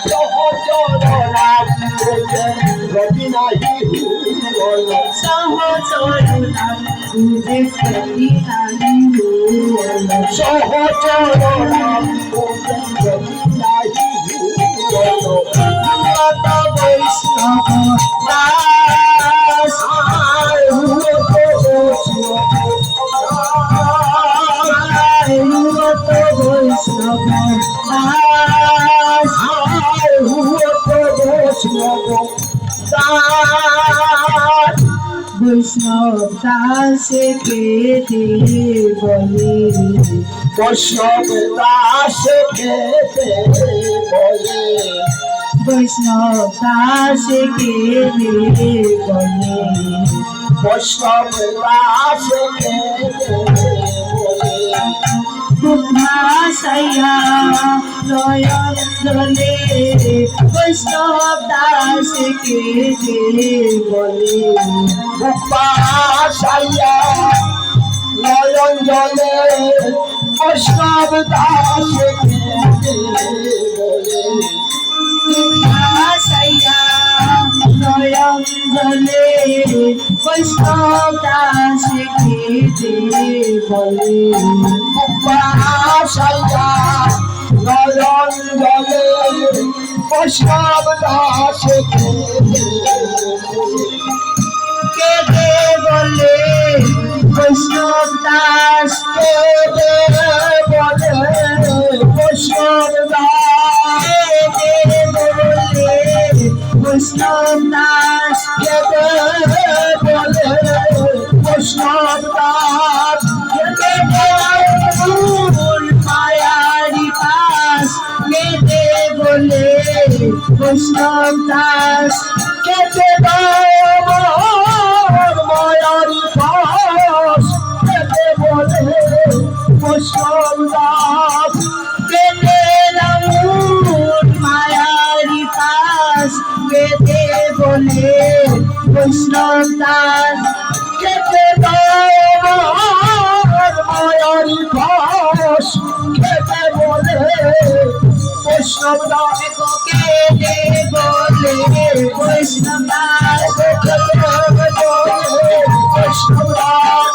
সহচরণা গতি নাহি বল সহচরণা বুঝে গতি নাহি বল সহচরণা গতি নাহি বল মাতা বৈষ্ণব দাস বৈষ্ণব দাস বৈষ্ণব দাস কে দে বলে বৈষ্ণব দাস খেতে বলে বৈষ্ণব দাস কে দে বলে বৈষ্ণব দাস খেতে বলে ভাষাইয়া নয়ন জলে বৈষ্ণব দাস কে দে বলে সাইয়া নয়ন জলে বৈষ্ণব দাস বলে ভাষাইয়া নয়ন জলে বৈষ্ণব দাস কে দে বলে সাইয়া নয়ন জলে বৈষ্ণব দাস কে দে বলে বৈষ্ণব দাস বলে বৈষ্ণব দাস বলে বৈষ্ণব দাস বলে বৈষ্ণব দাস মায়ারি পাস কেটে বলে বৈষ্ণব দাস কেটে মায়ারি পাস কেটে বলে বৈষ্ণব দাস কেটে রামুর মায়ারি পাস কেটে বলে বৈষ্ণব দাস কেটে মায়ারি পাস কেটে বলে বৈষ্ণব দাস কেটে বলে বৈষ্ণব দাস বৈষ্ণব দাস